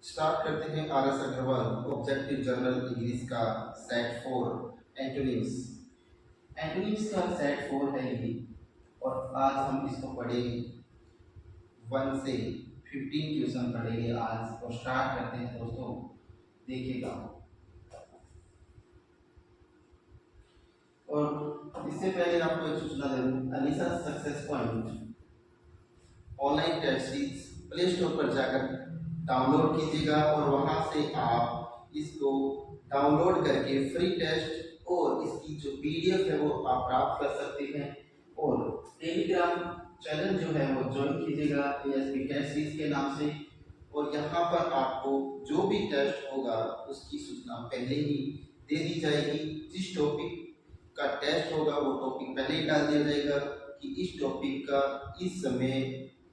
Start करते हैं R S Agarwal objective general English का सेट 4 एंटोनिम्स। एंटोनिम्स का सेट 4 है ये, और आज हम इसको पढ़ेंगे 1 से 15 क्वेश्चन पढ़ेंगे आज। और स्टार्ट करते हैं दोस्तों, देखिएगा। और इससे पहले आपको एक सूचना दे दूं, अलीसा success point online test series play store पर जाकर डाउनलोड कीजिएगा, और वहां से आप इसको डाउनलोड करके फ्री टेस्ट और इसकी जो पीडीएफ है वो आप प्राप्त कर सकते हैं। और टेलीग्राम चैनल जो है वो ज्वाइन कीजिएगा एएसपी टेस्ट सीरीज के नाम से। और यहाँ पर आपको जो भी टेस्ट होगा उसकी सूचना पहले ही दे दी जाएगी। जिस टॉपिक का टेस्ट होगा वो टॉपिक पहले ही डाल दिया जाएगा कि इस टॉपिक का इस समय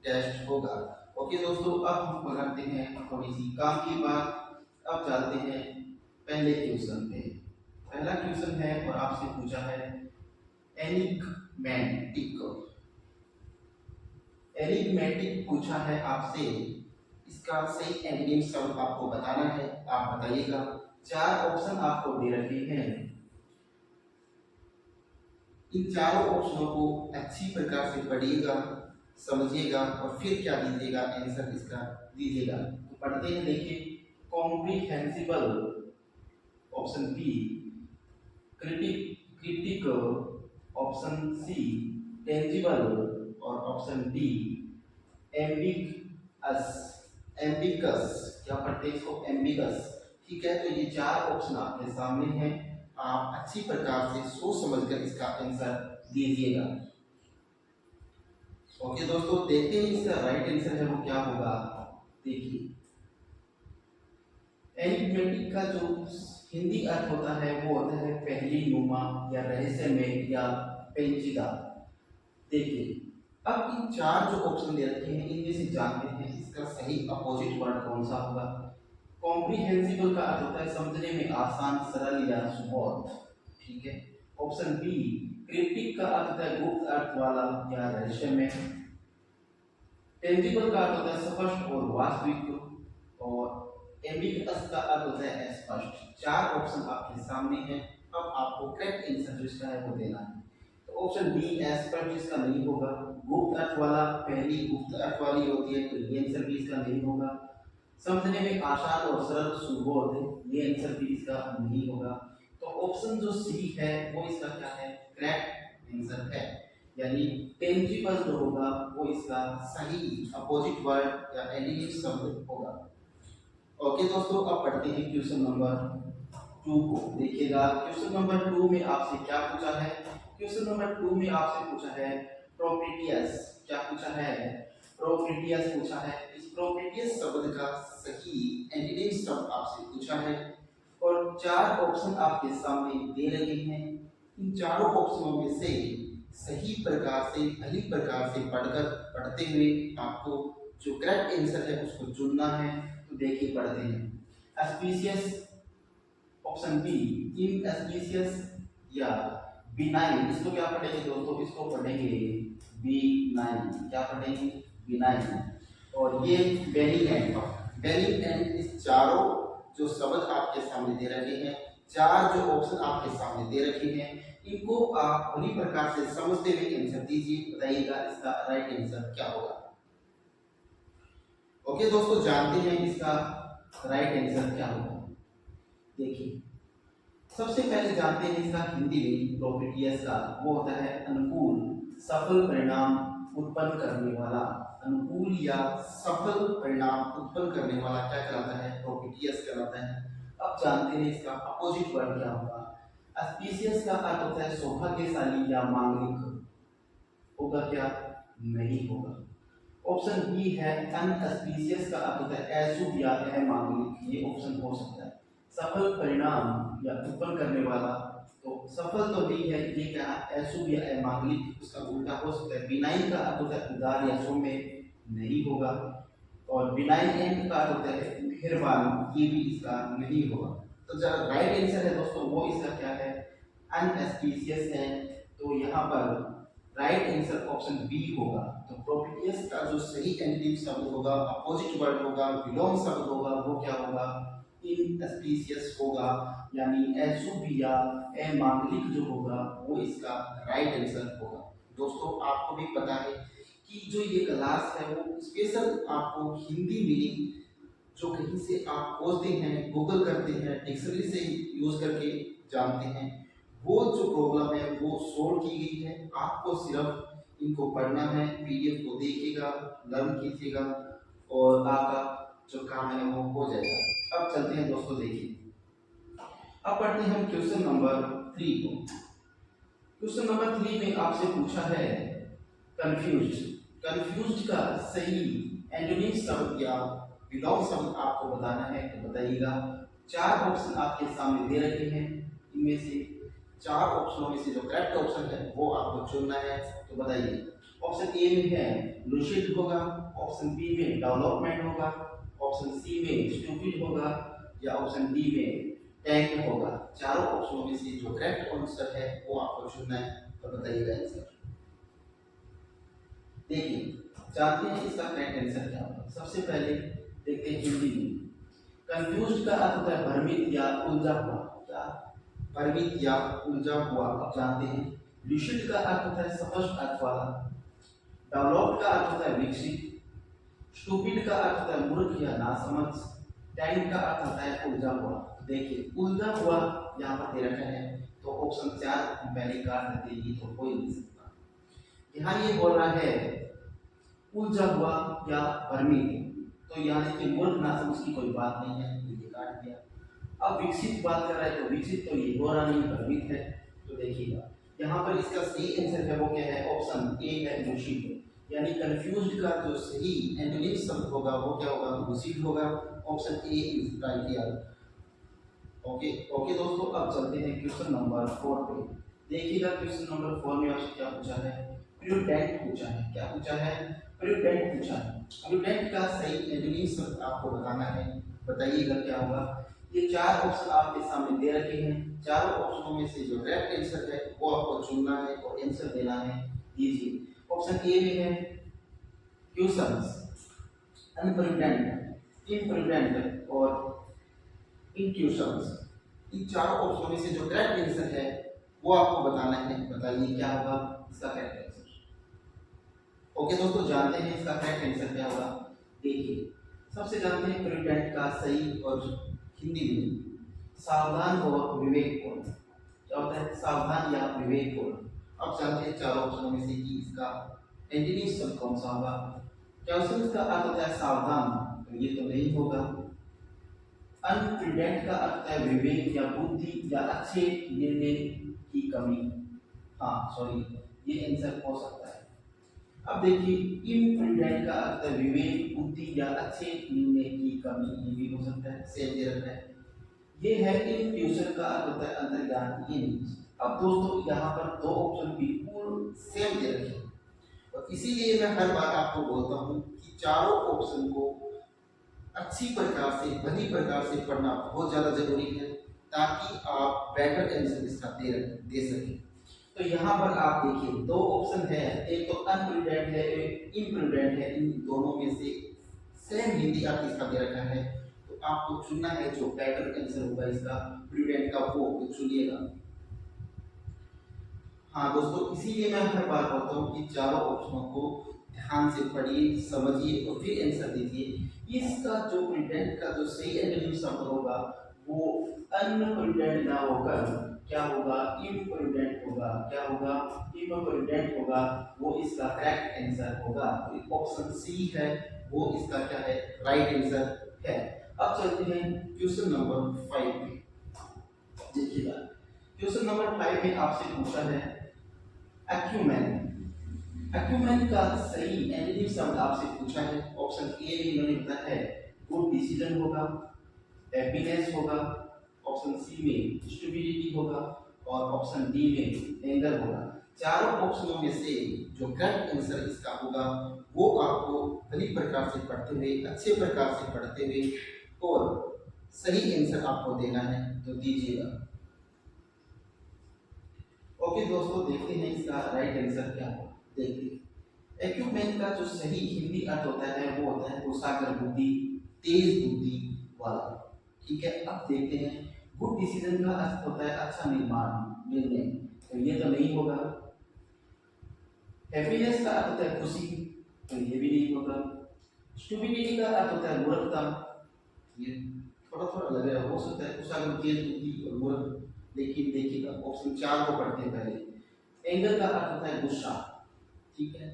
टेस्ट होगा। ओके दोस्तों, अब हम पढ़ते हैं थोड़ी सी काम की बात। अब चलते हैं पहले क्वेश्चन पे। पहला क्वेश्चन है और आपसे पूछा है एनिग्मेटिक। एनिग्मेटिक पूछा है आपसे, इसका सही एंटोनिम शब्द आपको बताना है। आप बताइएगा। 4 ऑप्शन आपको दे रखे हैं, इन चारों ऑप्शनों को अच्छी प्रकार से पढ़िएगा, समझिएगा और फिर क्या दीजिएगा, आंसर इसका दीजिएगा। तो पढ़ते हैं, देखिए। Comprehensible option B, critical option C, tangible और ऑप्शन डी एम्बिगस। एम्बिगस क्या पढ़ते हैं इसको, एम्बिगस। ठीक है, तो ये 4 ऑप्शन आपके सामने हैं। आप अच्छी प्रकार से सोच समझकर इसका आंसर दीजिएगा। ओके दोस्तों, देखते हैं इसका राइट आंसर है वो क्या होगा। देखिए, एनिग्मेटिक का जो हिंदी अर्थ होता है वो होता है पहली नुमा या रहस्यमय या पेचीदा। देखिए, अब इन 4 जो ऑप्शन दे रखे हैं इनमें से जानते हैं इसका सही अपोजिट वर्ड कौन सा होगा। कॉम्प्रिहेंसिबल का अर्थ होता है समझने में आसान, सरल या सुबोध। ठीक है। ऑप्शन बी, क्रिप्टिक का अर्थ होता है गुप्त अर्थ वाला या रहस्यमय। टेंजिबल का अर्थ होता है स्पष्ट और वास्तविक। और एम्बिगस का अर्थ होता है अस्पष्ट। 4 ऑप्शन आपके सामने हैं। अब आपको करेक्ट आंसर जो इसका है वो देना है। तो ऑप्शन बी अस्पष्ट इसका नहीं होगा। गुप्त अर्थ वाला, पहली गुप्त अर्थ वाली होती है, तो ये आंसर भी इसका नहीं होगा। समझने में आसान और सरल, सुबोध, ये आंसर भी इसका नहीं होगा। तो ऑप्शन जो सी है वो इसका क्या है, करेक्ट आंसर है। यानी टेंजिबल जो होगा वो इसका सही अपोजिट वर्ड या एंटोनिम शब्द होगा। ओके दोस्तों, अब पढ़ते हैं क्वेश्चन नंबर 2 को। देखिएगा, क्वेश्चन नंबर 2 में आपसे क्या पूछा है। क्वेश्चन नंबर 2 में आपसे पूछा है प्रोपेटियस। क्या पूछा है, प्रोपेटियस पूछा है। इस प्रोपेटियस शब्द का सही एंटोनिम शब्द आपसे पूछा है। और 4 ऑप्शन आपके सामने दे रहे हैं। इन चारों ऑप्शनों में से सही प्रकार से, भली प्रकार से पढ़ते हुए आपको जो करेक्ट आंसर है उसको चुनना है। तो देखिए, पढ़ते हैं। स्पीशियस ऑप्शन बी, इनस्पीशियस या बिनाइन। इसको क्या पढ़ेंगे दोस्तों, इसको पढ़ेंगे बिनाइन। क्या पढ़ेंगे, बिनाइन। और ये बेनिगेंट। बेनिगेंट, इस चारों जो शब्द आपके सामने दे रखे हैं, 4 जो ऑप्शन आपके सामने दे रखे हैं, इनको आप पूरी प्रकार से समझते हुए आंसर दीजिए। बताइएगा इसका राइट आंसर क्या होगा। ओके दोस्तों, जानते हैं इसका राइट आंसर क्या होगा। देखिए, सबसे पहले जानते हैं इसका हिंदी में प्रोपेटियस का, वो होता है अनुकूल, सफल परिणाम उत्पन्न करने वाला। अनुकूल या सफल परिणाम उत्पन्न करने वाला क्या कहलाता है, प्रोपेटियस कहलाता है। अब जानते हैं इसका अपोजिट वर्ड क्या होगा। स्पीशियस का अर्थ होता है सौभाग्यशाली या मांगलिक। होगा क्या, नहीं होगा। ऑप्शन बी है अनस्पीशियस का अर्थ होता है अशुभ या अमांगलिक। ये ऑप्शन हो सकता है। सफल परिणाम या उत्पन्न करने वाला, तो सफल तो नहीं है, ये क्या है, अशुभ या अमांगलिक। उसका उल्टा हो सकता है। बिनाइन का अर्थ होता है उदार या सौम्य, नहीं होगा। और बिनाइन एंड का अर्थ होता है मेहरबान, ये भी इसका नहीं होगा। तो जो राइट आंसर है दोस्तों वो इसका क्या है, अनस्पीशियस है। तो यहाँ पर राइट आंसर ऑप्शन बी होगा। तो प्रोपिटियस का जो सही एंटोनिम शब्द होगा, अपोजिट वर्ड होगा, विलोम शब्द होगा, वो क्या होगा? इनऑस्पिशियस होगा, यानी एसुबिया ए मांगलिक जो होगा वो इसका राइट आंसर होगा। दोस्तों आपको भी पता है कि जो ये क्लास है वो स्पेशल आपको हिंदी मीनिंग जो कहीं से आप खोजते हैं, गूगल करते हैं, डिक्शनरी से यूज करके जानते हैं, वो जो प्रॉब्लम है वो सोल्व की गई है। आपको सिर्फ इनको पढ़ना है, पीडीएफ को देखिएगा, लर्न कीजिएगा और आपका जो काम है वो हो जाएगा। अब चलते हैं दोस्तों, देखिए अब पढ़ते हैं हम क्वेश्चन नंबर 3 को। क्वेश्चन नंबर 3 में आपसे पूछा है कंफ्यूज्ड। कंफ्यूज्ड का सही एंटोनिम शब्द या विलोम शब्द आपको बताना है, तो बताइएगा। 4 ऑप्शन आपके सामने दे रखे हैं, इनमें से 4 ऑप्शनों में से जो करेक्ट ऑप्शन है वो आपको चुनना है, तो बताइए। ऑप्शन ए में है लूसिड होगा, ऑप्शन बी में डेवलपमेंट होगा, ऑप्शन सी में स्टूपिड होगा, या ऑप्शन डी में टैंक होगा। चारों ऑप्शनों में से जो करेक्ट आंसर है वो आपको चुनना है, तो बताइएगा आंसर। देखिए जानते हैं इसका करेक्ट आंसर क्या होगा। सबसे पहले देखते हैं हिंदी में। कंफ्यूज्ड का अर्थ होता है भ्रमित या उलझा हुआ। क्या? भ्रमित या उलझा हुआ। अब जानते हैं लूसिड का अर्थ होता है स्पष्ट अर्थ वाला, डेवलप्ड का अर्थ होता है विकसित, स्टूपिड का अर्थ होता है मूर्ख या नासमझ, टैंक का अर्थ होता है उलझा हुआ। देखिए उलझा हुआ यहाँ पर दे रखा है, तो ऑप्शन 4 हम पहले काट देते हैं, तो कोई नहीं सकता। यहाँ ये बोल रहा है उलझा हुआ या भ्रमित, तो यहाँ देखिए मूर्ख नासमझ की कोई बात नहीं है, तो ये काट दिया। अब विकसित बात कर रहा है, तो विकसित तो ये हो रहा नहीं, भ्रमित है। तो देखिएगा यहाँ पर इसका सही आंसर है वो क्या है? ऑप्शन ए है लूसिड, यानी कंफ्यूज्ड का जो सही एंटोनिम शब्द होगा वो क्या होगा? लूसिड होगा। Option A is right here. Okay okay दोस्तों, अब चलते हैं क्वेश्चन नंबर 4 पे। देखिएगा क्वेश्चन नंबर 4 में आपसे क्या पूछा है? प्रियोडेंट पूछा है। क्या पूछा है? प्रियोडेंट पूछा है। प्रियोडेंट का सही एंटोनिम शब्द आपको बताना है, बताइएगा क्या होगा। ये 4 ऑप्शन आपके सामने दे रखे हैं, चारों ऑप्शनों में से जो करेक्ट आंसर है वो आपको चुनना है और आंसर देना है। दीजिए ऑप्शन ए में है क्वेश्चंस, अनप्रियोडेंट, इम्प्रियोडेंट और इंट्यूशंस। इन चारों ऑप्शनों में से जो करेक्ट आंसर है वो आपको बताना है, बताइए क्या होगा इसका करेक्ट आंसर। ओके दोस्तों, जानते हैं इसका करेक्ट आंसर क्या होगा। देखिए सबसे जानते हैं प्रियोडेंट का सही और हिंदी में सावधान और विवेकपूर्ण। क्या होता है? सावधान या विवेकपूर्ण। अब जानते हैं चारों ऑप्शनों में से कि इसका एंटोनिम शब्द कौन सा होगा। क्वेश्चन का अर्थ होता है सावधान, तो ये तो नहीं होगा। अनप्रिडेंट का अर्थ है विवेक या बुद्धि या अच्छे निर्णय की कमी। हाँ सॉरी, ये आंसर हो सकता है। अब देखिए इम्प्रिडेंट का अर्थ है विवेक, बुद्धि या अच्छे निर्णय की कमी, ये भी हो सकता है, सेम दे रखा है। ये है इंट्यूशन का अर्थ होता है अंतर्ज्ञान, ये नहीं। अब दोस्तों यहाँ पर 2 ऑप्शन बिल्कुल सेम दे रखे हैं, और इसीलिए मैं हर बार आपको बोलता हूँ कि चारों ऑप्शन को अच्छी प्रकार से, भली प्रकार से पढ़ना बहुत ज़्यादा जरूरी है, ताकि आप बेटर आंसर इसका दे सकें। तो यहाँ पर आप देखिए 2 ऑप्शन है, एक तो अनप्रिडेंट है, एक इम्प्रिडेंट है। इन दोनों में से सेम हिंदी आप इसका दे रखा है, तो आपको चुनना है जो बेटर आंसर होगा इसका प्रिडेंट का, वो चुनिएगा। हाँ दोस्तों, इसीलिए मैं हर बार बोलता हूँ कि चारों ऑप्शनों को ध्यान से पढ़िए, समझिए और फिर आंसर दीजिए। इसका जो प्रिडेंट का जो सही एंटोनिम शब्द होगा वो अनप्रिडेंट ना होकर क्या होगा? इम्प्रिडेंट होगा। क्या होगा? इम्प्रिडेंट होगा, वो इसका करेक्ट आंसर होगा। तो ऑप्शन सी है वो इसका क्या है? राइट आंसर है। अब चलते हैं क्वेश्चन नंबर 5 पे। देखिएगा क्वेश्चन नंबर 5 में आपसे पूछा है एक्यूमेन। एक्यूमेन का सही एंटोनिम शब्द आपसे पूछा है। ऑप्शन ए में इन्होंने बताया है गुड डिसीजन होगा, हैप्पीनेस होगा, ऑप्शन सी में स्टेबिलिटी होगा और ऑप्शन डी में एंगर होगा। चारों ऑप्शनों में से जो करेक्ट आंसर इसका होगा वो आपको भली प्रकार से पढ़ते हुए, अच्छे प्रकार से पढ़ते हुए और सही आंसर आपको देना है, तो दीजिएगा। ओके दोस्तों, देखते हैं इसका राइट आंसर क्या होगा। देखिए एक्यूमेन का जो सही हिंदी अर्थ होता है वो होता है कुशाग्र बुद्धि, तेज बुद्धि वाला। ठीक है, अब देखते हैं गुड डिसीजन का अर्थ होता है अच्छा निर्णय, तो ये तो नहीं होगा। हैप्पीनेस का अर्थ होता है खुशी, तो ये भी नहीं होगा। स्टुपिडिटी का अर्थ होता है मूर्खता, ये थोड़ा थोड़ा लग रहा हो सकता है कुशाग्र तेज बुद्धि और मूर्ख, लेकिन देखिएगा ऑप्शन 4 को पढ़ते हैं पहले। एंगर का अर्थ होता है गुस्सा। ठीक है,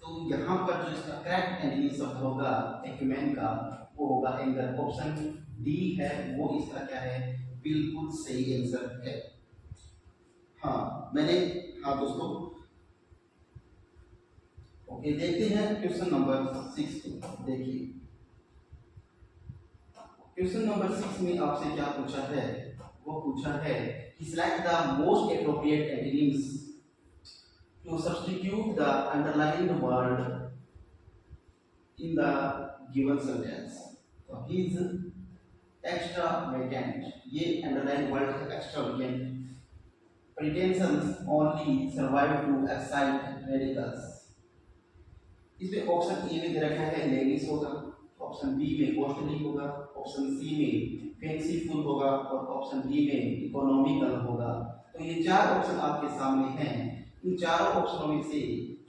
तो यहाँ पर जो इसका करेक्ट एंटोनी शब्द होगा एक्यूमेन का वो होगा एंगर। ऑप्शन डी है वो इसका क्या है, बिल्कुल सही आंसर है। हाँ मैंने, हाँ दोस्तों ओके, देखते हैं क्वेश्चन नंबर 6। देखिए क्वेश्चन नंबर 6 में आपसे क्या पूछा है, वो पूछा है कि select the most appropriate antonyms to substitute the underlined word in the given sentence। तो his extravagant, ये underlined word है extravagant, pretensions only survive to excite radicals। इसमें ऑप्शन ए में दे रखा है लेविश होगा, ऑप्शन बी में कॉस्टली होगा, ऑप्शन सी में फैंसीफुल होगा और ऑप्शन डी में इकोनॉमिकल होगा। तो ये 4 ऑप्शन आपके सामने हैं, इन चारों ऑप्शनों में से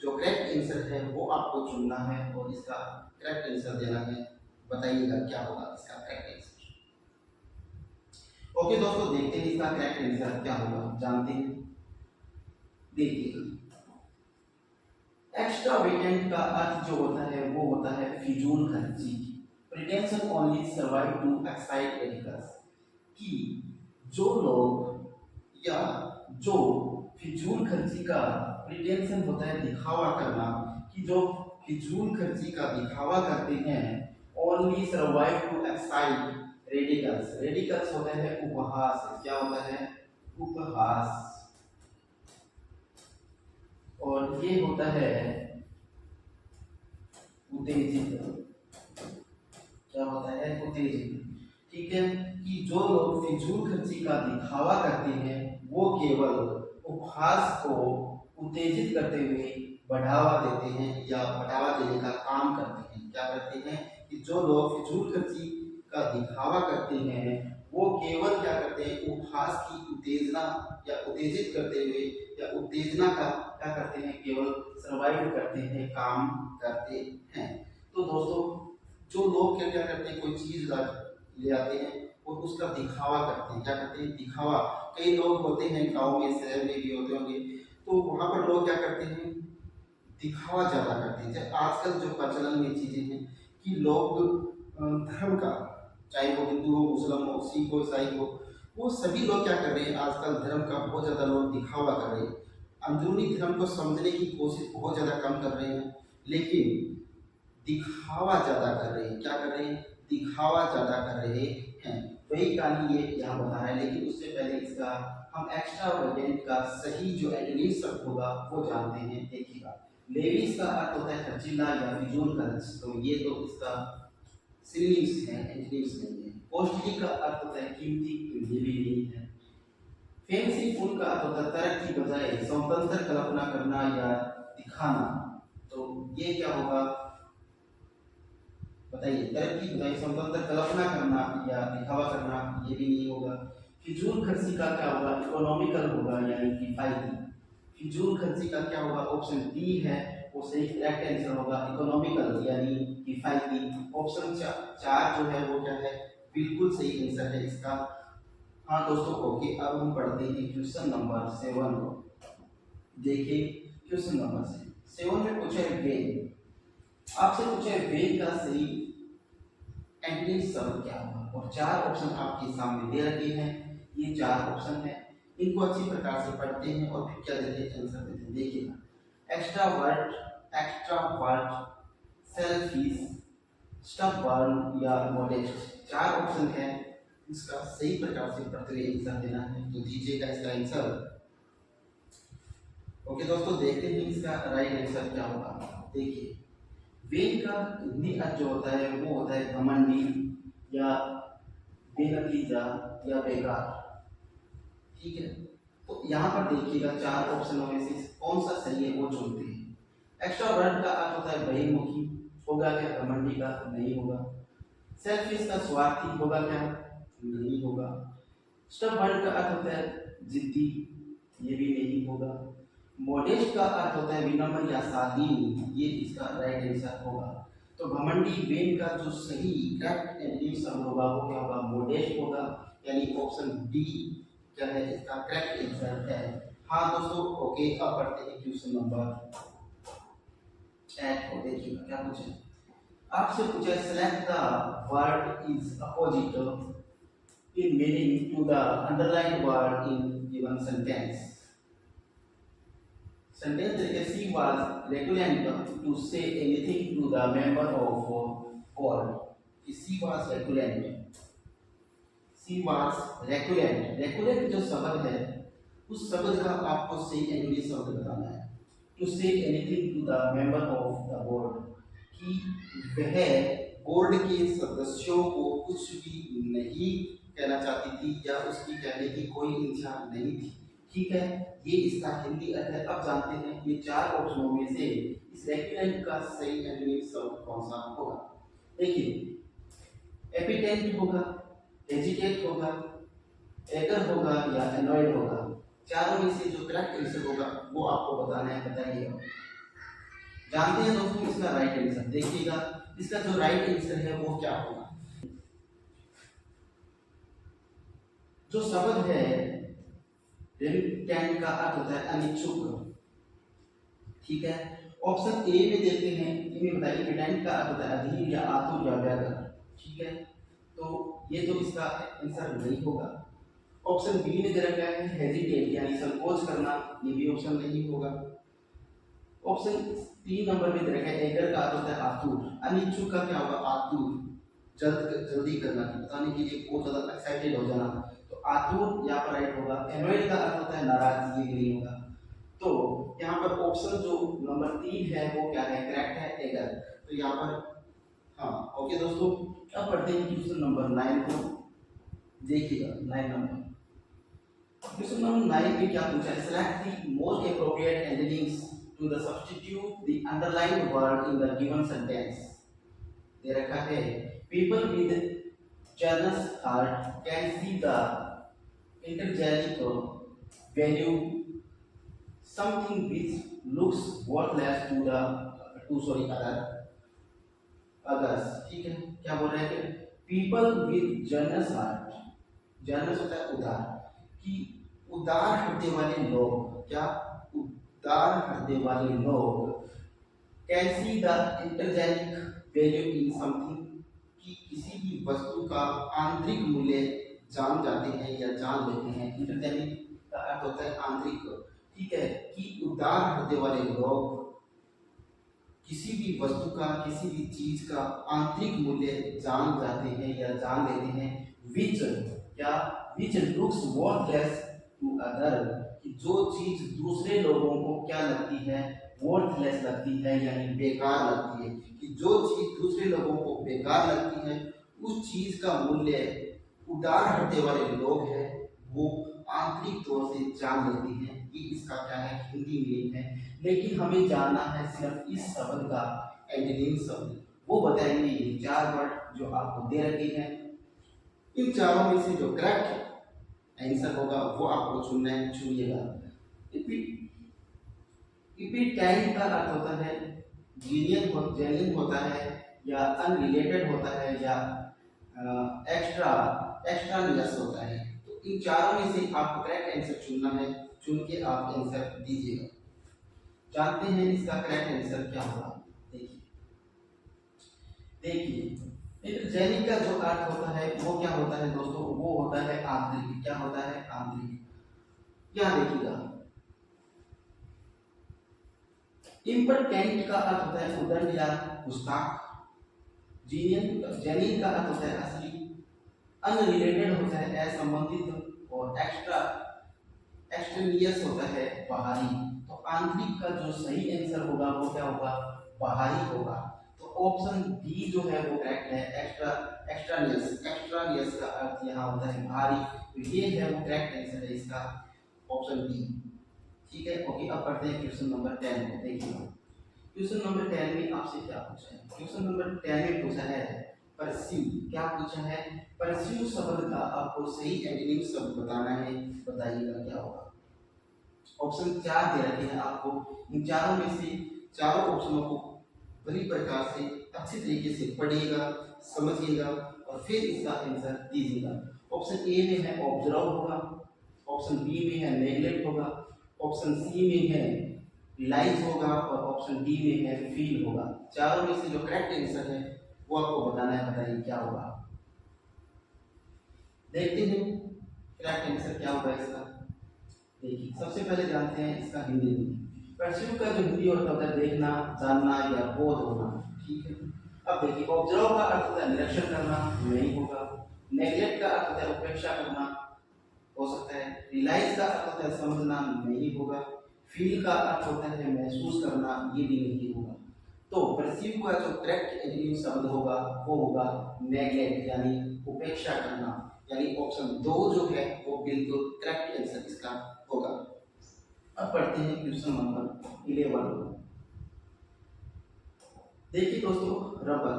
जो करेक्ट आंसर है वो आपको चुनना है और इसका करेक्ट आंसर देना है। बताइएगा क्या होगा इसका करेक्ट आंसर। ओके दोस्तों, देखते हैं इसका करेक्ट आंसर क्या होगा, जानते हैं। देखिए एक्स्ट्रावेगेंट का अर्थ जो होता है वो होता है फिजूल खर्ची। Pretension only survive to excite radicals, कि जो लोग या जो फिजूल खर्ची का प्रिटेंशन होता है दिखावा करना, कि जो फिजूल खर्ची का दिखावा करते हैं only survive to excite radicals. Radicals होता है उपहास, क्या होता है उपहास, और ये होता है उत्तेजित, क्या होता है उत्तेजित। ठीक है, कि जो लोग फिजूल खर्ची का दिखावा करते हैं वो केवल उपहास को उत्तेजित करते हुए बढ़ावा देते हैं या बढ़ावा देने का काम करते हैं। क्या करते हैं कि जो लोग फिजूल खर्ची का दिखावा करते हैं वो केवल क्या करते हैं, उपहास की उत्तेजना या उत्तेजित करते हुए या उत्तेजना का क्या करते हैं, केवल सर्वाइव करते हैं, काम करते हैं। तो दोस्तों जो लोग क्या क्या करते हैं, कोई चीज ले आते हैं और उसका दिखावा करते हैं, क्या करते हैं दिखावा। कई लोग होते हैं गांव में, शहर में भी होते होंगे, तो वहां पर लोग क्या करते हैं दिखावा ज्यादा करते हैं। जब आजकल जो प्रचलन में चीजें हैं कि लोग धर्म का, चाहे वो हिंदू हो, मुस्लिम हो, सिख हो, ईसाई हो, वो सभी लोग क्या कर रहे हैं आजकल धर्म का बहुत ज्यादा लोग दिखावा कर रहे हैं। अंदरूनी धर्म को समझने की कोशिश बहुत ज्यादा कम कर रहे हैं, लेकिन दिखावा ज्यादा कर रहे हैं। क्या कर रहे हैं, दिखावा ज्यादा कर रहे हैं। वही कहानी ये यहाँ बता रहा है, लेकिन उससे पहले इसका हम एक्स्ट्रावेगेंट का सही जो एंटोनिम शब्द होगा वो जानते हैं। देखिएगा लेविश का अर्थ होता है खर्चीला या फिजूल खर्च, तो ये तो इसका सिनोनिम्स है, एंटोनिम्स नहीं है। कॉस्टली का अर्थ होता है कीमती, तो ये भी नहीं है। फैंसीफुल का अर्थ होता है तर्क की बजाय स्वतंत्र कल्पना करना या दिखाना, तो ये क्या होगा बताइए, तर्क की बजाय स्वतंत्र कल्पना करना या दिखावा करना, ये भी नहीं होगा। फिजूल खर्ची का क्या होगा, इकोनॉमिकल होगा यानी किफायती। फिजूल खर्ची का क्या होगा, ऑप्शन डी है वो सही करेक्ट आंसर होगा, इकोनॉमिकल यानी किफायती। ऑप्शन 4 जो है वो क्या है, बिल्कुल सही आंसर है इसका। हाँ दोस्तों ओके, अब हम पढ़ते हैं क्वेश्चन नंबर 7 को। देखिए क्वेश्चन नंबर 7 में पूछा है वेद, आपसे पूछा है वेद का सही एंटोनिम शब्द क्या होगा, और 4 ऑप्शन आपके सामने दे रखे हैं। ये 4 ऑप्शन है, इनको अच्छी प्रकार से पढ़ते हैं और फिर क्या देते हैं आंसर देते हैं। देखिएगा एक्स्ट्रावर्ट, एक्स्ट्रावर्ट, सेल्फिश, स्टबर्न या मॉडेस्ट, 4 ऑप्शन है। इसका सही प्रकार से पढ़ते हुए आंसर देना है, तो दीजिएगा इसका आंसर। ओके दोस्तों, देखते हैं इसका राइट आंसर क्या होगा। देखिए वेद का हिंदी अर्थ जो होता है वो होता है घमंडी या बेनतीजा या बेकार। ठीक है, तो यहाँ पर देखिएगा 4 ऑप्शनों में से कौन सा सही है वो चुनते हैं। एक्स्ट्रावर्ट का अर्थ होता है बहिर्मुखी, होगा क्या घमंडी का? नहीं होगा। सेल्फिश का स्वार्थी, होगा क्या? नहीं होगा। स्टबर्न का अर्थ होता है जिद्दी, ये भी नहीं होगा। मॉडेस्ट का अर्थ होता है विनम्र या शालीन, ये इसका राइट आंसर होगा। तो घमंडी वेन का जो सही करेक्ट एंटोनिम शब्द होगा वो क्या होगा? मॉडेस्ट होगा, यानी ऑप्शन डी क्या है इसका करेक्ट आंसर है। हाँ दोस्तों, ओके, अब पढ़ते हैं क्वेश्चन नंबर 8 को। देखिएगा क्या पूछे, आपसे पूछा select the word is opposite in meaning to the underlined word in given sentence. Sentence तरीके she was reluctant to say anything to the member of board. She was reluctant. She was reluctant. Reluctant जो शब्द है उस शब्द का आपको सही English शब्द बताना है। To say anything to the member of the board कि वह बोर्ड के सदस्यों को कुछ भी नहीं कहना चाहती थी या उसकी कहने की कोई इच्छा नहीं थी। ठीक है, ये इसका हिंदी अर्थ है। अब जानते हैं ये चार ऑप्शनों में से इस रेक्टेंट का सही एंटोनिम शब्द कौन सा होगा। देखिए, एपिटेंट होगा, हेजिटेट होगा, एगर होगा या एनॉयड होगा। चारों में से जो करेक्ट आंसर होगा वो आपको बताना है, बताइएगा। जानते हैं दोस्तों इसका राइट आंसर। देखिएगा इसका जो राइट आंसर है वो क्या होगा। जो शब्द है रेलुक्टेंट का अर्थ होता है अनिच्छुक। ठीक है, ऑप्शन ए में देखते हैं, इन्हें बताइए रिटेंट का अर्थ होता है अधीर या आतुर या व्यग्र। ठीक है, तो ये तो इसका आंसर नहीं होगा। ऑप्शन बी में दे रखा है हेजिटेट यानी संकोच करना, ये भी ऑप्शन नहीं होगा। ऑप्शन 3 नंबर में दे रखा है एगर का अर्थ होता है आतुर। अनिच्छुक का क्या होगा? आतुर, जल्दी करना, बताने के लिए बहुत ज्यादा एक्साइटेड हो जाना, तो आतुर यहाँ पर राइट होगा। एनॉयड का अर्थ होता है नाराज, ये भी नहीं होगा। तो यहाँ पर ऑप्शन जो नंबर 3 है वो क्या है? करेक्ट है, एगर। तो यहाँ पर हाँ, ओके दोस्तों, अब पढ़ते हैं क्वेश्चन नंबर 9 को। देखिएगा 9 नंबर क्वेश्चन नंबर 9 में क्या पूछा है? Select the most appropriate antonyms to the substitute the underlined word in the given sentence. दे रखा है people with generous heart can see the intrinsic value something which looks worthless to the others। ठीक है, क्या बोल रहे हैं कि people with generous heart, generous होता है उदार, कि उदार हृदय वाले लोग, क्या उदार हृदय वाले लोग can see the intrinsic value in something कि किसी भी वस्तु का आंतरिक मूल्य जान जाते हैं या जान लेते हैं। इंटरजेनिक का अर्थ होता है आंतरिक। ठीक है, कि उदार हृदय वाले लोग किसी भी वस्तु का, किसी भी चीज का आंतरिक मूल्य जान जाते हैं या जान लेते हैं। Which looks worthless to other, कि जो चीज दूसरे लोगों को क्या लगती है? वर्थलेस लगती है, यानी बेकार लगती है। कि जो चीज दूसरे लोगों को बेकार लगती है उस चीज का मूल्य उदार हृदय वाले लोग हैं वो आंतरिक तौर से जान लेते हैं। ये इसका क्या है? हिंदी मीनिंग है। लेकिन हमें जानना है सिर्फ इस शब्द का एंटोनिम शब्द, वो बताएंगे ये 4 वर्ड जो आपको दे रखे हैं। इन चारों में से जो करेक्ट आंसर होगा वो आपको चुनना है, चुनिएगा। इपिटेंट का अर्थ होता है जेन्युइन होता है या अनरिलेटेड होता है या एक्स्ट्रानियस होता है। तो इन चारों में से आपको करेक्ट आंसर चुनना है, चुन के आप आंसर दीजिएगा। जानते हैं इसका करेक्ट आंसर क्या होगा। देखिए जैनिक का जो अर्थ होता है वो क्या होता है दोस्तों? वो होता है आंतरिक। क्या होता है? आंतरिक। क्या देखिएगा, इम्पोर्टेंट का अर्थ होता है उदंड या गुस्ताख। जेन्युइन का अर्थ होता है असली। अनरिलेटेड होता है असंबंधित, और एक्सट्रेनियस होता है बाहरी। तो आंतरिक का जो सही आंसर होगा वो क्या होगा? बाहरी होगा। तो ऑप्शन बी जो है वो करेक्ट है, एक्स्ट्रानियस का अर्थ यहाँ होता है बाहरी। तो ये है वो करेक्ट आंसर है इसका, ऑप्शन बी। ठीक है, ओके, अब पढ़ते हैं क्वेश्चन नंबर 10 को। देखिए क्वेश्चन नंबर 10 में आपसे क्या पूछा है? क्वेश्चन नंबर 10 में पूछा है परस्यू। क्या पूछा है? परस्यू शब्द का आपको सही एंटोनिम शब्द बताना है। बताइएगा क्या होगा। ऑप्शन 4 दे रखे हैं आपको। इन चारों में से चारों ऑप्शनों को बड़ी प्रकार से अच्छी तरीके से पढ़िएगा, समझिएगा और फिर इसका आंसर दीजिएगा। ऑप्शन ए में है ऑब्जर्व होगा, ऑप्शन बी में है नेगलेक्ट होगा, ऑप्शन सी में है रियलाइज होगा और ऑप्शन डी में है फील होगा। चारों में से जो करेक्ट आंसर है वो आपको बताना है। बताइए क्या होगा। देखते हैं करेक्ट आंसर क्या होगा इसका। देखिए सबसे पहले जानते हैं इसका हिंदी में। परस्यू का जो हिंदी होता है देखना, जानना या बोध होना। ठीक है। अब देखिए ऑब्जर्व का अर्थ होता है निरीक्षण करना, नहीं होगा। नेगलेक्ट का अर्थ होता है उपेक्षा करना, हो सकता है। रियलाइज का अर्थ होता है समझना, नहीं होगा। फील का अर्थ होता है महसूस करना, ये भी नहीं होगा। तो परस्यू का जो करेक्ट एंटोनिम शब्द होगा वो होगा नेगलेक्ट यानी उपेक्षा करना। यानी ऑप्शन 2 जो है वो बिल्कुल करेक्ट आंसर इसका होगा। अब पढ़ते हैं क्वेश्चन नंबर 11। देखिए दोस्तों रबर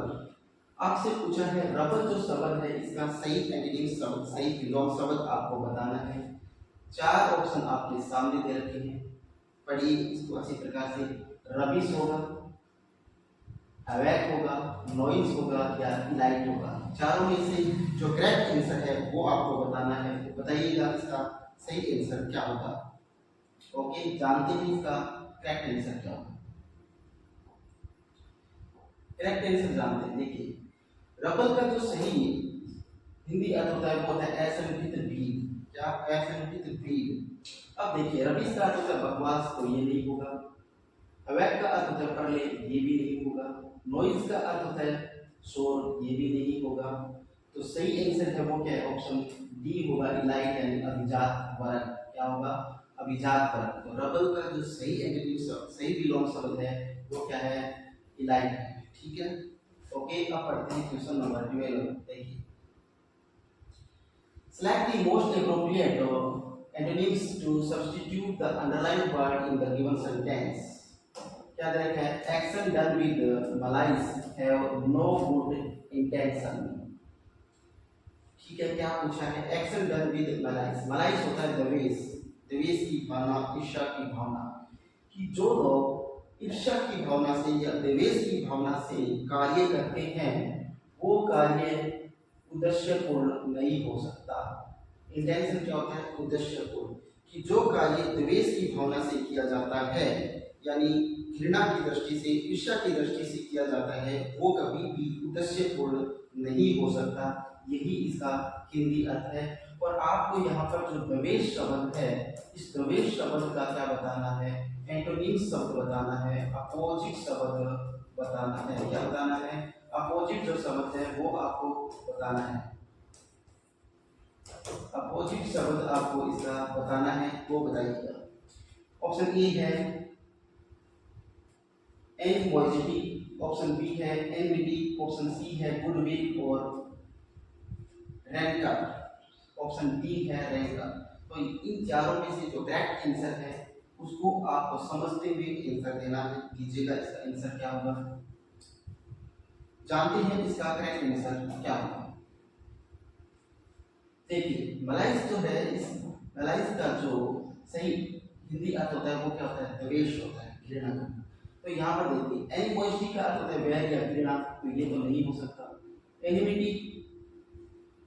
आपसे पूछा है। रबर जो शब्द है इसका सही एंटोनिम शब्द, सही विलोम शब्द आपको बताना है। 4 ऑप्शन आपके सामने दे रखे हैं, पढ़िए इसको अच्छी प्रकार से। रबिश होगा, अवैक होगा, नॉइज होगा या इलाइट होगा। चारों में से जो करेक्ट आंसर है वो आपको बताना है। बताइएगा इसका सही आंसर क्या होगा। ओके, जानते हैं इसका करेक्ट आंसर क्या होगा। करेक्ट आंसर जानते हैं। देखिए रबर का जो सही हिंदी अर्थ होता है वो होता है असंगठित भीड़। क्या? असंगठित भीड़। अब देखिए रबिश का अर्थ होता है बकवास, तो ये नहीं होगा। अवैध का अर्थ होता है पढ़ ले, ये भी नहीं होगा। नॉइज का अर्थ होता है शोर, ये भी नहीं होगा। तो सही आंसर है वो क्या है? ऑप्शन डी होगा इलाइट यानी अभिजात वर्ग। क्या होगा? अभिजात वर्ग। तो रबर का जो सही एंटोनिम शब्द, सही विलोम शब्द है वो क्या है? इलाइट है। ठीक है। ओके, अब पढ़ते हैं क्वेश्चन नंबर 12। देखिए select the most appropriate antonyms to substitute the underlined word in the given sentence। क्या दे रखा है? Action done with malice have no good intention. ठीक है। क्या पूछा है? Action done with malice. Malice होता है द्वेष, द्वेष की भावना, ईर्ष्या की भावना। कि जो लोग ईर्ष्या की भावना से या द्वेष की भावना से कार्य करते हैं वो कार्य उद्देश्यपूर्ण नहीं हो सकता। इंटेंशन क्या होता है? उद्देश्यपूर्ण। कि जो कार्य द्वेष की भावना से किया जाता है यानी घृणा की दृष्टि से, ईर्ष्या की दृष्टि से किया जाता है वो कभी भी उद्देश्यपूर्ण नहीं हो सकता। यही इसका हिंदी अर्थ है। और आपको यहाँ पर जो द्वेष शब्द है, इस द्वेष शब्द का क्या बताना है? एंटोनिम शब्द बताना है, अपोजिट शब्द बताना है। क्या बताना है? अपोजिट जो शब्द है वो आपको बताना है। अपोजिट शब्द आपको इसका बताना है, वो बताइएगा। ऑप्शन ए है एनिमोसिटी, ऑप्शन बी है एनविटी, ऑप्शन सी है गुडविल और रैंकर, ऑप्शन डी है रैंकर। तो इन चारों में से जो करेक्ट आंसर है उसको आपको समझते हुए आंसर देना है। दीजिएगा इसका आंसर क्या होगा। जानते हैं इसका करेक्ट आंसर क्या होगा। देखिए मलाइज जो है, इस मलाइज का जो सही हिंदी अर्थ होता है वो क्या होता है? द्वेष होता है, घृणा करना। तो यहाँ पर देखिए एनिमोसिटी का अर्थ होता है वैर या घृणा, तो ये तो नहीं हो सकता। एनिमिटी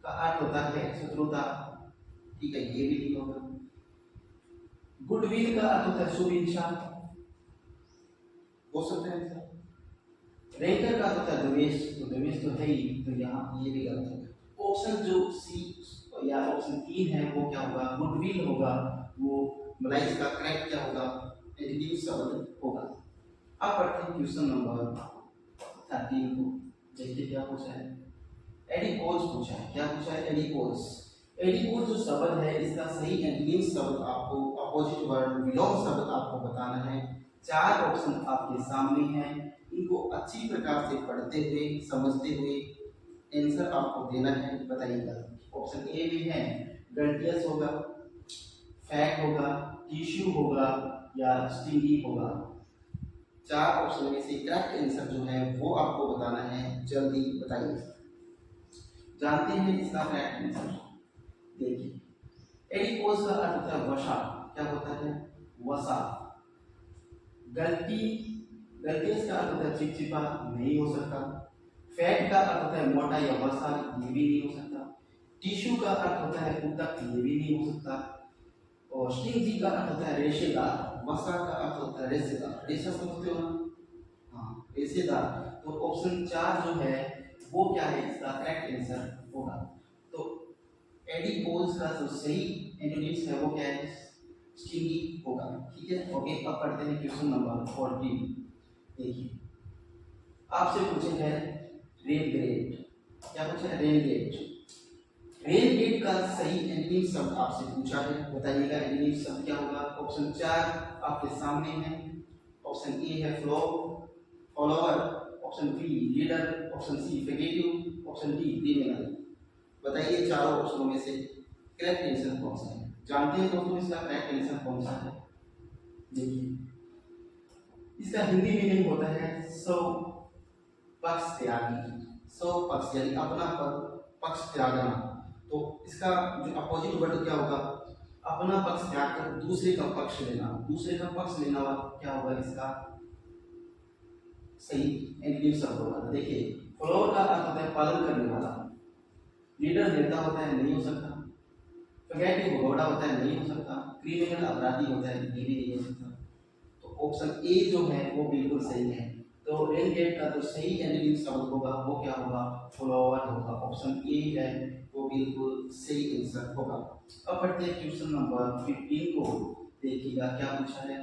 का अर्थ होता है शत्रुता, ठीक है, ये भी नहीं होगा। गुडविल का अर्थ होता है शुभ इच्छा, हो सकता है सर। रेंकर का अर्थ होता है द्वेष, तो द्वेष तो है ही, तो यहाँ ये भी गलत होगा। ऑप्शन जो सी या ऑप्शन 3 है वो क्या होगा? गुडविल होगा। वो मलाइज का करेक्ट क्या होगा? एडजेक्टिव शब्द होगा। अब पढ़ते हैं क्वेश्चन नंबर 13 को। देखिए क्या पूछा है। एडिपोज पूछा है। क्या पूछा है? एडिपोज। एडिपोज जो शब्द है इसका सही एंटोनिम शब्द आपको, अपोजिट वर्ड विलोम शब्द आपको बताना है। 4 ऑप्शन आपके सामने हैं, इनको अच्छी प्रकार से पढ़ते हुए समझते हुए आंसर आपको देना है। बताइएगा। ऑप्शन ए में है गल्टियस होगा, फैट होगा, टिश्यू होगा या स्टिंगी होगा। चार ऑप्शन में से करेक्ट आंसर जो है वो आपको बताना है, जल्दी बताइए। जानते हैं इसका करेक्ट आंसर। देखिए एडिपोज का अर्थ होता है वसा। क्या होता है? वसा। गलती गलती का अर्थ होता है चिपचिपा, नहीं हो सकता। फैट का अर्थ होता है मोटा या वसा, ये भी नहीं हो सकता। टिश्यू का अर्थ होता है ऊतक, ये भी नहीं हो सकता। और स्टिंगी का अर्थ होता है रेशेदार। वसा का अर्थ होता है रेशेदार। रेशा समझते हो ना? हाँ, रेशेदार। तो ऑप्शन 4 जो है वो क्या है, इसका करेक्ट आंसर होगा। तो एडिपोज का जो सही एंटोनिम्स है वो क्या है? स्टिंगी होगा। ठीक है, ओके। अब पढ़ते हैं क्वेश्चन नंबर 14। देखिए आपसे पूछे है रेन गेट। क्या पूछा है? Rain gate. रेन गेट का सही एंटोनिम शब्द आपसे पूछा है, बताइएगा एंटोनिम शब्द क्या होगा। ऑप्शन 4 आपके सामने है। ऑप्शन ए है flow, follower. Option B leader. Option C fugitive. Option D criminal. बताइए चारों ऑप्शनों में से करेक्ट आंसर कौन सा है। जानते हैं दोस्तों इसका करेक्ट आंसर कौन सा है? देखिए इसका हिंदी मीनिंग होता है सौ पक्ष त्यागी। सौ पक्ष यानी अपना पक्ष त्यागना। तो इसका जो अपोजिट वर्ड क्या होगा? अपना पक्ष त्याग कर दूसरे का पक्ष लेना। दूसरे का पक्ष लेना क्या होगा इसका सही एंटोनिम शब्द होगा। देखिए फॉलोअर का अर्थ होता है पालन करने वाला। लीडर नेता होता है, नहीं हो सकता। फैगेटिव भगोड़ा होता है, नहीं हो सकता। क्रिमिनल अपराधी होता है, ये भी नहीं हो सकता। तो ऑप्शन ए जो है वो बिल्कुल सही है। तो रेन गेट का जो सही एंटोनिम शब्द होगा वो क्या होगा? फॉलोअर होगा। ऑप्शन ए है वो बिल्कुल सही आंसर होगा। अब पढ़ते हैं क्वेश्चन नंबर 15 को। देखिएगा क्या पूछा है।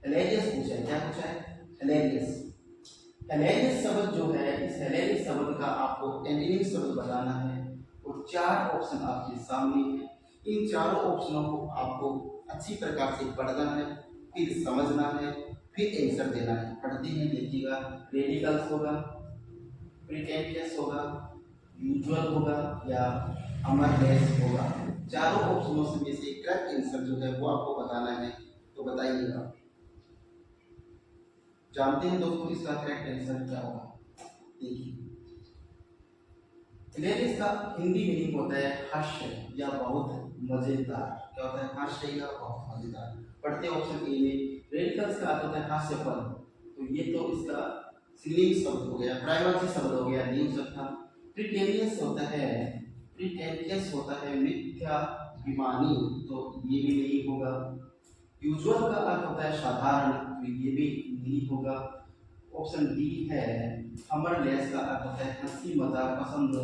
हिलेरियस पूछा है। क्या पूछा है? हिलेरियस। हिलेरियस शब्द जो है, इस हिलेरियस शब्द का आपको एंटोनिम शब्द बताना है। और चार ऑप्शन आपके सामने हैं। इन चारों ऑप्शनों को आपको अच्छी प्रकार से पढ़ना है, फिर समझना है, फिर आंसर देना है। पढ़ते हैं, देखिएगा। रेडिकल्स होगा, प्रीटेंटियस होगा, यूजुअल होगा या अमरलेस होगा। चारों ऑप्शनों में से करेक्ट आंसर जो है वो आपको बताना है। तो बताइएगा। जानते हैं दोस्तों इसका करेक्ट आंसर क्या होगा? देखिए हिलेरियस का हिंदी मीनिंग होता है हास्य या बहुत मजेदार। क्या होता है? हास्य या बहुत मजेदार। पढ़ते ऑप्शन ए में। रेडिकल्स का अर्थ होता है हास्यपन। तो ये तो इसका स्त्रीलिंग शब्द हो गया, प्रायवाची शब्द हो गया, नहीं हो सकता। प्रीटेंटियस होता है मिथ्या अभिमानी, तो ये भी नहीं होगा। यूजुअल का अर्थ होता है साधारण, तो ये भी नहीं होगा। ऑप्शन डी है अमरलेस का अर्थ होता है हंसी मजाक पसंद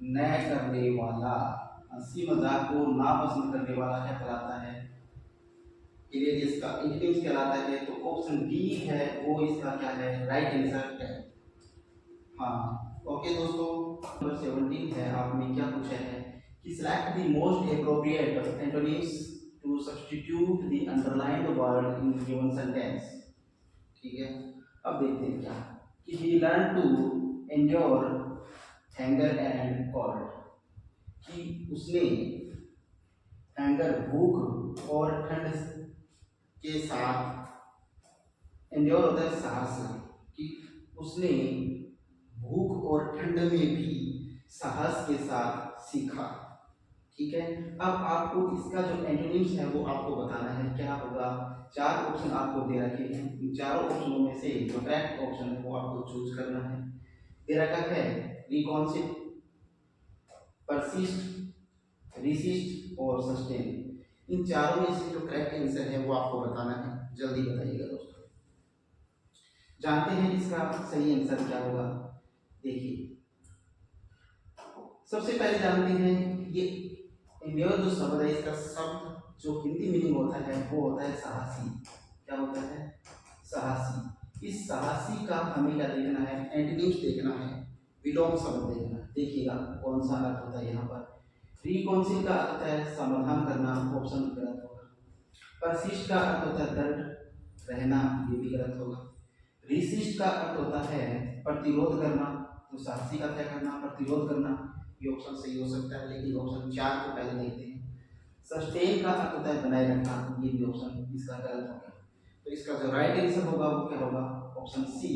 न करने वाला। हंसी मजाक को नापसंद करने वाला क्या कहलाता है? हिलेरियस का एंटोनिम कहलाता है। तो ऑप्शन डी है वो इसका क्या है? राइट आंसर है। हाँ, ओके दोस्तों। नंबर 17 है, आपने क्या पूछा है कि select the most appropriate antonyms to substitute the underlined word in given sentence. ठीक है, अब देखते हैं क्या कि he learned to endure hunger and cold। कि उसने हंगर भूख और ठंड के साथ, एंड्योर होता है साहस, कि उसने भूख और ठंड में भी साहस के साथ सीखा। ठीक है, अब आपको इसका जो एंटोनिम्स है वो आपको बताना है। क्या होगा? चार ऑप्शन आपको दे रखे हैं। इन चारों ऑप्शनों में से जो करेक्ट ऑप्शन है वो आपको चूज करना है। दे रखा है रिकॉन्सिल, परसिस्ट, रिसिस्ट और सस्टेन। इन चारों में से जो करेक्ट आंसर है वो आपको बताना है। जल्दी बताइएगा दोस्तों। जानते हैं इसका सही आंसर क्या होगा? देखिए सबसे पहले जानते हैं ये इंडियर जो शब्द है, इसका शब्द जो हिंदी मीनिंग होता है वो होता है साहसी। क्या होता है? साहसी। इस साहसी का हमें क्या देखना है? एंटोनिम्स देखना है, विलोम शब्द देखना है। देखिएगा कौन सा अर्थ होता है यहाँ पर। रिकॉन्सिल का अर्थ होता है समाधान करना, ऑप्शन गलत होगा। परसिस्ट का अर्थ होता है दृढ़ रहना, ये भी गलत होगा। रिसिस्ट का अर्थ होता है प्रतिरोध करना, तो साहसी का क्या करना? प्रतिरोध करना, ये ऑप्शन सही हो सकता है, लेकिन ऑप्शन 4 को पहले देखते हैं। सस्टेन का अर्थ होता है बनाए रखना, ये भी ऑप्शन इसका गलत हो गया। तो इसका जो राइट आंसर होगा वो क्या होगा, ऑप्शन सी,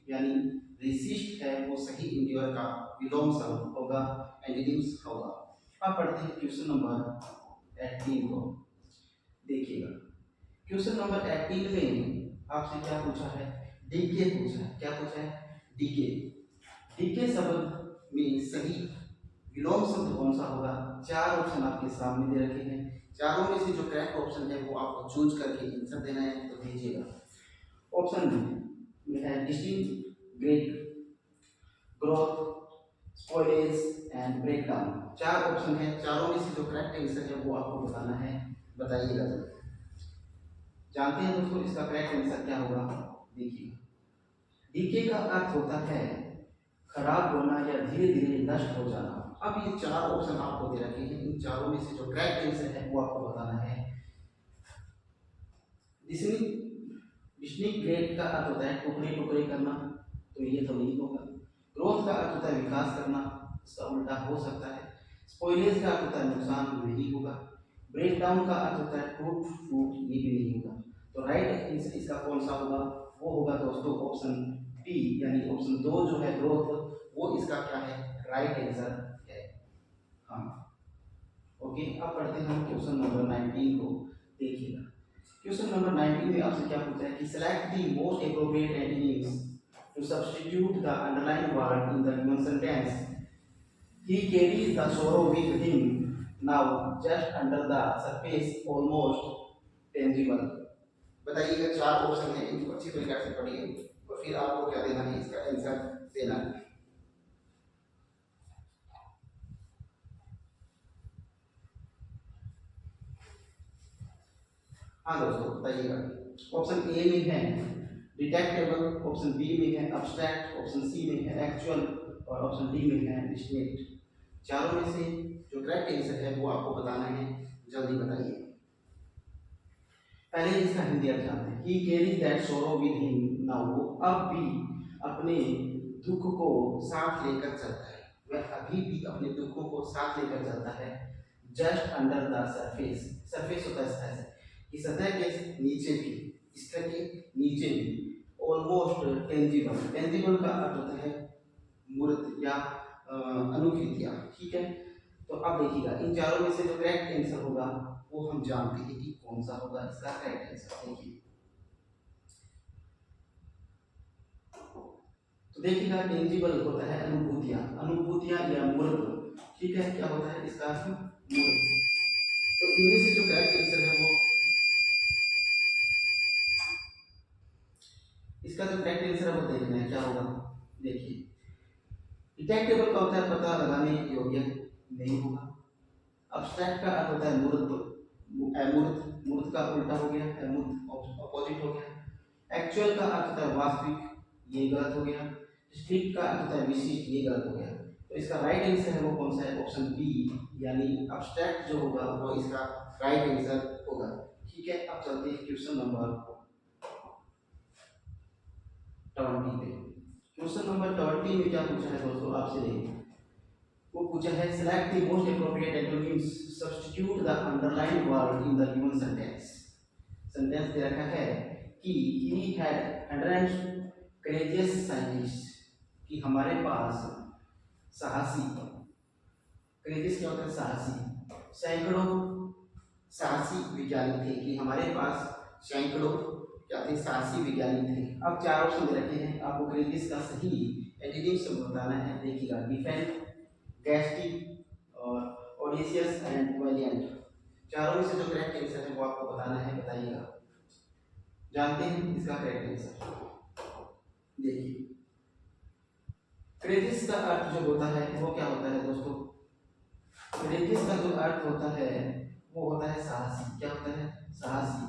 यानी रेसिस्ट है वो सही इंड्योर का विलोम शब्द होगा, एंटोनिम्स होगा। अब पढ़ते हैं क्वेश्चन नंबर 18 को। देखिएगा क्वेश्चन नंबर 18 में आपसे क्या पूछा है, डीके पूछा है। क्या पूछा है, डीके। डीके शब्द में सही विलोम शब्द कौन सा होगा। चार ऑप्शन आपके सामने दे रखे हैं, चारों में से जो करेक्ट ऑप्शन है वो आपको चूज करके आंसर देना है। तो दीजिएगा। ऑप्शन में है distinct, great, growth, spoilage and breakdown. चार ऑप्शन है, चारों में से जो करेक्ट आंसर है वो आपको बताना है। बताइएगा। जानते हैं दोस्तों इसका करेक्ट आंसर क्या होगा। देखिए डीके का अर्थ होता है खराब होना या धीरे धीरे नष्ट हो जाना। अब ये चार ऑप्शन आपको दे रखे हैं, इन चारों में से जो करेक्ट आंसर है वो आपको बताना है। डिस्टिंक्ट ग्रेट का अर्थ होता है टुकड़े टुकड़े करना, तो ये तो नहीं होगा। ग्रोथ का अर्थ होता है विकास करना, इसका उल्टा हो सकता है। स्पॉइलेज का अर्थ होता है नुकसान, नहीं होगा। ब्रेक डाउन का अर्थ होता है टूट फूट, ये भी नहीं होगा। तो राइट आंसर इसका कौन सा होगा, वो होगा दोस्तों ऑप्शन बी, यानी ऑप्शन 2 जो है ग्रोथ, वो इसका क्या है, राइट आंसर है। हाँ ओके। अब पढ़ते हैं हम क्वेश्चन नंबर 19 को। देखिएगा क्वेश्चन नंबर 19 में आपसे क्या पूछा है कि select the most appropriate antonyms to substitute the underline word in the given sentence. He carries the sorrow with him now, just under the surface, almost tangible. बताइएगा, चार ऑप्शन है, इनको अच्छी तरीके से पढ़िए और फिर आपको क्या देना है, इसका आंसर देना है। हाँ दोस्तों बताइएगा। ऑप्शन ए में है डिटेक्टेबल, ऑप्शन बी में है अब्स्ट्रैक्ट, ऑप्शन सी में है एक्चुअल और ऑप्शन डी में है डिस्टिंक्ट। चारों में से जो करेक्ट आंसर है वो आपको बताना है, जल्दी बताइए। पहले इसका हिंदी अर्थ जानते हैं। He carries that sorrow with him now, वो अब भी अपने दुख को साथ लेकर चलता है, वह अभी भी अपने दुखों को साथ लेकर चलता है। Just under the surface, surface होता है सतह से, कि सतह के नीचे भी, सतह के नीचे भी। ऑलमोस्ट टेंजिबल, टेंजिबल का अर्थ होता है मूर्त या अनुकृतियां, ठीक है। तो अब देखिएगा इन चारों में से जो करेक्ट आंसर होगा वो हम जानते हैं कि कौन सा होगा इसका करेक्ट आंसर। देखिए तो देखिएगा टेंजिबल होता है अनुभूतियां, अनुभूतियां या मूर्त, ठीक है। क्या होता है इसका अर्थ, मूर्त। तो इनमें से जो करेक्ट आंसर है वो, इसका जो करेक्ट आंसर है वो देखना है क्या होगा। देखिए डिटेक्टेबल का होता है पता लगाने योग्य, नहीं होगा। अब्स्ट्रैक्ट का अर्थ होता है मूर्त, अमूर्त, मूर्त का उल्टा हो गया, अमूर्त अपोजिट हो गया। एक्चुअल का अर्थ होता है वास्तविक, ये गलत हो गया। स्ट्रिक्ट का अर्थ होता है विशिष्ट, ये गलत हो गया। तो इसका राइट आंसर है वो कौन सा है, ऑप्शन बी, यानी अब्स्ट्रैक्ट जो होगा वो इसका राइट आंसर होगा, ठीक है। अब चलते हैं क्वेश्चन नंबर 20 पे। क्वेश्चन नंबर 20 में क्या पूछा है दोस्तों आपसे, वो पूछा है select the most appropriate antonyms substitute the underline word in the given sentence. Sentence दे रखा है कि ही हैड 100 करेजियस साइंटिस्ट, कि हमारे पास साहसी, करेजियस क्या होता है, साहसी, सैकड़ों साहसी विज्ञानी थे, कि हमारे पास सैकड़ों क्या थे, साहसी विज्ञानी थे। अब चार ऑप्शन दे रखे हैं, आपको करेजियस का सही एंटोनिम शब्द बताना है। देखिएगा डिफेंड, गैस्टी और ओडिसियस एंड वैलिएंट। चारों में से जो करेक्ट आंसर है वो आपको बताना है, बताइएगा। जानते हैं इसका करेक्ट आंसर। देखिए क्रेजिस का अर्थ जो होता है वो क्या होता है दोस्तों, क्रेजिस का जो अर्थ होता है वो होता है साहसी। क्या होता है, साहसी।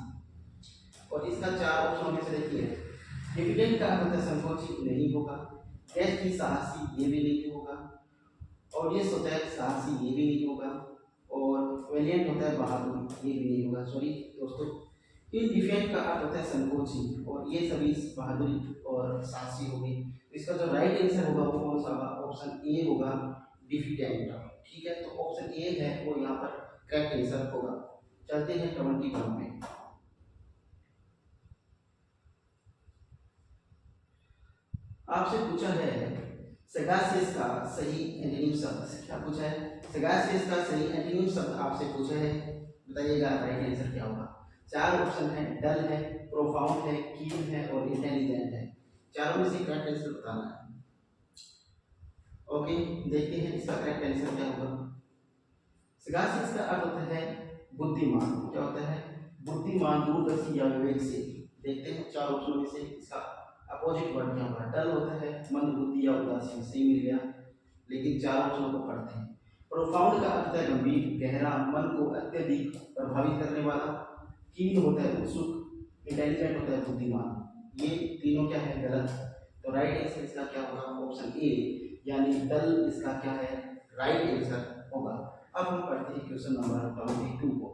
और इसका चार ऑप्शन में से देखिए डिफिडेंट का अर्थ होता है संकोची, नहीं होगा। गैस्टी साहसी, ये भी नहीं होगा। ऑडियंस होता है साहसी, ये भी नहीं होगा। और वेलिएंट होता है बहादुर, ये भी नहीं होगा। सॉरी दोस्तों, इनडिफेंट का अर्थ होता है संकोची, और ये सभी बहादुरी और साहसी हो गई। इसका जो राइट आंसर होगा वो कौन सा होगा, ऑप्शन ए होगा डिफिडेंट, ठीक है। तो ऑप्शन ए है वो यहाँ पर करेक्ट आंसर होगा। चलते हैं 21 में। आपसे पूछा है सेगासियस का सही एंटोनिम शब्द। क्या पूछा है? सेगासियस का सही एंटोनिम शब्द आपसे पूछा है, बताइएगा राइट आंसर क्या होगा। चार ऑप्शन है, डल है, प्रोफाउंड है, कीन है और इंटेलिजेंट है। चारों में से करेक्ट आंसर बताना है। ओके, देखते हैं इसका करेक्ट आंसर क्या होगा। सेगासियस का अर्थ होता है बुद्धिमान। क्या होता है? बुद्धिमान, दूरदर्शी या विवेकशील। देखते हैं चार ऑप्शन में से इसका अपोजिट वर्ड क्या होगा। डल होता है मंदबुद्धि या उदासीन, सही मिल गया, लेकिन चार ऑप्शनों को पढ़ते हैं। प्रोफाउंड का अर्थ है गंभीर, गहरा, मन को अत्यधिक प्रभावित करने वाला। कीन होता है उत्सुक, इंटेलिजेंट होता है बुद्धिमान। ये तीनों क्या है? गलत। तो राइट आंसर इसका क्या होगा? ऑप्शन ए यानी डल इसका क्या है? राइट आंसर होगा। अब हम पढ़ते हैं क्वेश्चन नंबर 22 को।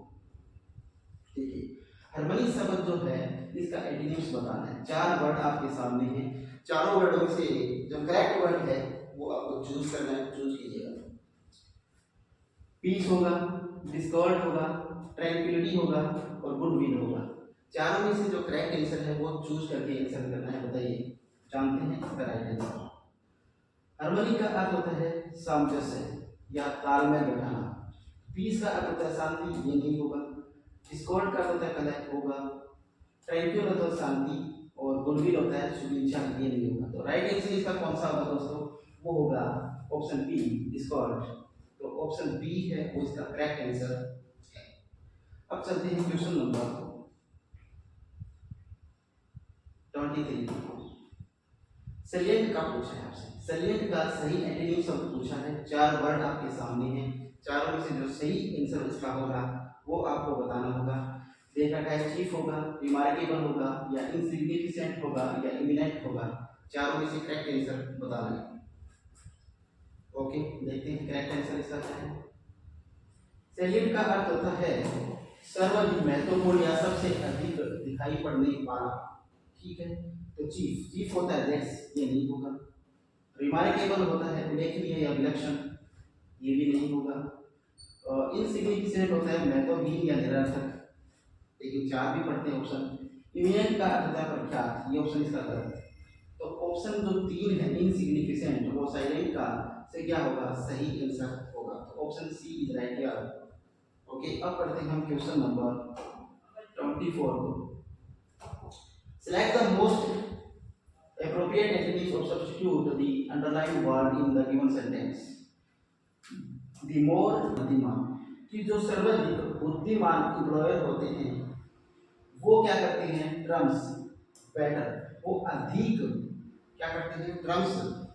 देखिए, हार्मनी शब्द जो है इसका एंटोनिम्स बताना है। चार वर्ड आपके सामने हैं, चारों वर्डों में से जो करेक्ट वर्ड है वो आपको चूज करना है, चूज कीजिएगा। पीस होगा, डिस्कॉर्ड होगा, ट्रैंक्विलिटी होगा और गुडविल होगा। चारों में से जो करेक्ट आंसर है वो चूज करके आंसर करना है। बताइए, जानते हैं इसका राइट आंसर। हार्मनी का अर्थ होता है सामंजस्य या तालमेल बैठाना। पीस का अर्थ होता है शांति, ये नहीं होगा। डिस्कॉर्ड का अर्थ होता है कलह, होगा। ट्रैंक्विल होता है शांति और गुडविल होता है सुविचार, ये नहीं होगा। तो राइट आंसर इसका कौन सा होगा दोस्तों? वो होगा ऑप्शन बी, डिस्कॉर्ड। तो ऑप्शन बी है वो इसका करेक्ट आंसर है। अब चलते हैं क्वेश्चन नंबर 23। सैलिएंट का पूछा है आपसे। सैलिएंट का सही एंटोनिम शब्द पूछा है। चार वर्ड आपके सामने हैं, चारों में से जो सही आंसर इसका होगा वो आपको बताना होगा। देखा है चीफ होगा, रिमार्केबल होगा या इनसिग्निफिकेंट होगा या इमिनेंट होगा। चारों में से करेक्ट आंसर बताना है। ओके, देखते हैं करेक्ट आंसर इसका क्या है। सैलिएंट का अर्थ होता है सर्वाधिक महत्वपूर्ण या सबसे अधिक दिखाई पड़ने वाला। ठीक है, तो चीफ, चीफ होता है दैट्स, ये नहीं होगा। रिमार्केबल होता है उल्लेखनीय या विलक्षण, ये भी नहीं होगा। इनसिग्निफिकेंट होता है महत्वहीन या निरर्थक, लेकिन चार भी पढ़ते हैं ऑप्शन। इमिनेंट का अर्थ होता है प्रख्यात, ये ऑप्शन इसका गलत है। तो ऑप्शन जो तीन है इनसिग्निफिकेंट, वो साइलेंट का से क्या होगा? सही आंसर होगा। तो option C is right here. Okay, अब पढ़ते हैं हम क्वेश्चन नंबर 24 को। Select the most appropriate adjectives or substitute the underlined word in the given sentence. The more बुद्धिमान, कि जो सर्वाधिक बुद्धिमान एम्प्लॉयर होते हैं वो क्या करते हैं? टर्म्स बेटर, वो अधिक क्या करते हैं? टर्म्स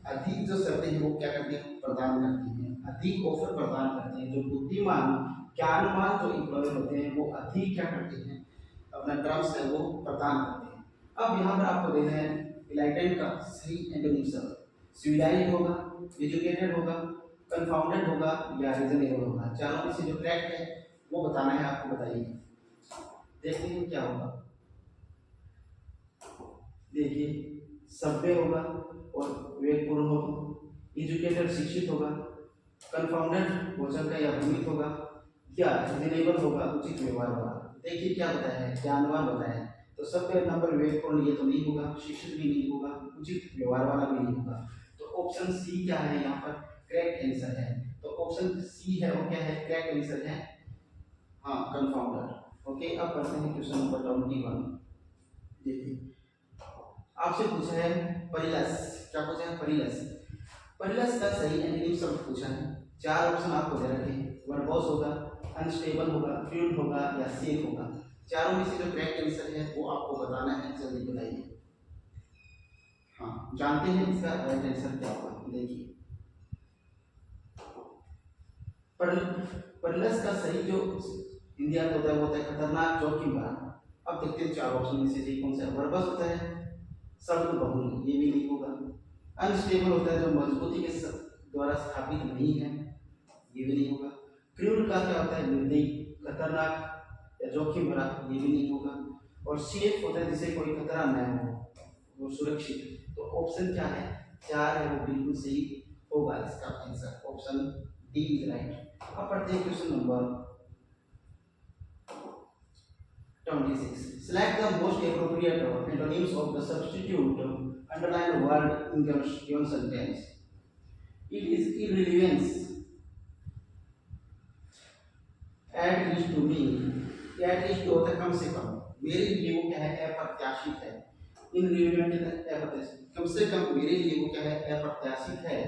अधिक जो शब्द हैं वो क्या करते हैं? प्रदान करते हैं, अधिक ऑफर प्रदान करते हैं। जो बुद्धिमान ज्ञानवान जो एम्प्लॉयर होते हैं वो अधिक क्या करते हैं? अपना टर्म्स है वो प्रदान करते हैं। अब यहाँ पर आपको देना है इलाइटेंट का सही एंटोनिम शब्द। सिविलाइज्ड होगा, एजुकेटेड होगा, कंफाउंडेड होगा या रीजनेबल होगा। चारों में से जो करेक्ट है वो बताना है आपको। बताइए, देखते हैं क्या होगा। देखिए, सभ्य होगा और विवेकपूर्ण होगा, एजुकेटेड शिक्षित होगा, कंफाउंडेड भोजन का या भ्रमित होगा या रीजनेबल होगा उचित व्यवहार वाला। देखिए क्या बताया है? ज्ञानवान बताया है। तो सबके नंबर विवेकपूर्ण ये तो नहीं होगा, शिक्षित भी नहीं होगा, उचित व्यवहार वाला भी नहीं होगा। तो ऑप्शन सी क्या है यहाँ पर? करेक्ट आंसर है। तो ऑप्शन सी है वो क्या है? करेक्ट आंसर है, हाँ, कंफाउंडर। ओके, अब करते हैं क्वेश्चन नंबर 21। देखिए, आपसे पूछा है परिलस। क्या पूछा है? परिलस। परिलस का सही एंटोनिम शब्द पूछा है। चार ऑप्शन आपको दे रखे हैं। वर्बोस होगा, अनस्टेबल होगा, फ्लूइड होगा या सेफ होगा। चारों में से जो करेक्ट आंसर है वो आपको बताना है। जल्दी बताइए। हाँ, जानते हैं इसका राइट आंसर क्या होगा। देखिए, परिलस का सही जो हिंदी अर्थ होता है वो होता है खतरनाक, जोखिम भरा। अब देखते हैं चार ऑप्शन में से सही कौन सा है। वर्बस होता है शब्द बहुल, ये भी नहीं होगा। अनस्टेबल होता है जो मजबूती के द्वारा स्थापित नहीं है, ये भी नहीं होगा। क्रूर का क्या होता है? निर्दयी, खतरनाक या जोखिम भरा, ये भी नहीं होगा। और सेफ होता है जिसे कोई खतरा न हो, वो सुरक्षित। तो ऑप्शन क्या है? चार है वो बिल्कुल सही होगा इसका answer. Option D is right. अब पढ़ते हैं question number 26. Select the most appropriate antonyms of the substitute underline the word in given sentence. It is irrelevance. At least to me, at least तो होता है कम से कम, मेरे लिए वो क्या है अप्रत्याशित है। इनरिलेवेंट अप्रत्याशित, कम से कम मेरे लिए वो क्या है अप्रत्याशित है।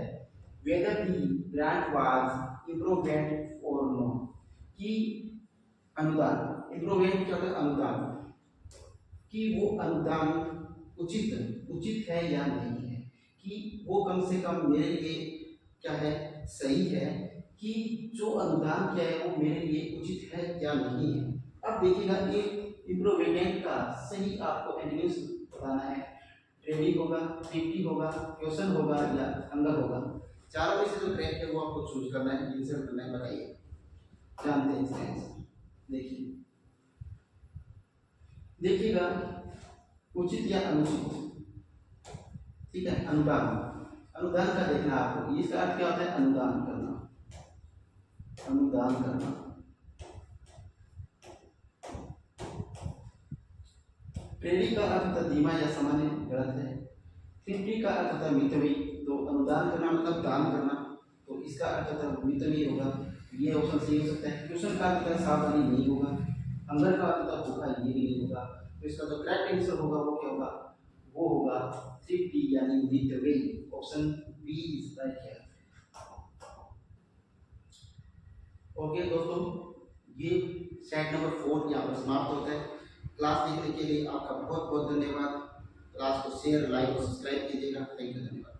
Whether the grant was improvident or not, कि अनुदान, improvident क्या होता है अनुदान, कि वो अनुदान उचित है या नहीं है, कि वो कम से कम मेरे लिए क्या है सही है, कि जो अनुदान किया है वो मेरे लिए उचित है या नहीं है। अब देखिएगा एक इम्प्रोविडेंट का सही आपको एंटोनिम्स बताना है। रेडी होगा, फिफ्टी होगा, क्वेश्चन होगा या अंदर होगा। चारों में से जो करेक्ट है वो आपको चूज करना है, इंसर्ट करना है। बताइए, जानते हैं इसका आंसर। देखिएगा उचित या अनुचित, ठीक है। अनुदान का देखना आपको, इसका अर्थ क्या होता है अनुदान करना। प्रेरित का अर्थ होता है धीमा या सामान्य, गलत है। 50 का अर्थ होता है मितव्ययी, तो अनुदान करना मतलब दान करना, तो इसका अर्थ होता है मितव्ययी होगा, ये ऑप्शन सही हो सकता है। क्वेश्चन का अर्थ होता है सावधानी नहीं होगा, अंदर का अर्थ होता है धोखा, ये भी नहीं होगा। तो इसका जो करेक्ट आंसर होगा वो क्या होगा, वो होगा 50 यानी मितव्ययी। Option B is right here. Okay दोस्तों, ये सेट नंबर 4 यहाँ पर समाप्त होता है। क्लास देखने के लिए आपका बहुत बहुत धन्यवाद। क्लास को शेयर, लाइक और सब्सक्राइब कीजिएगा। थैंक यू, धन्यवाद।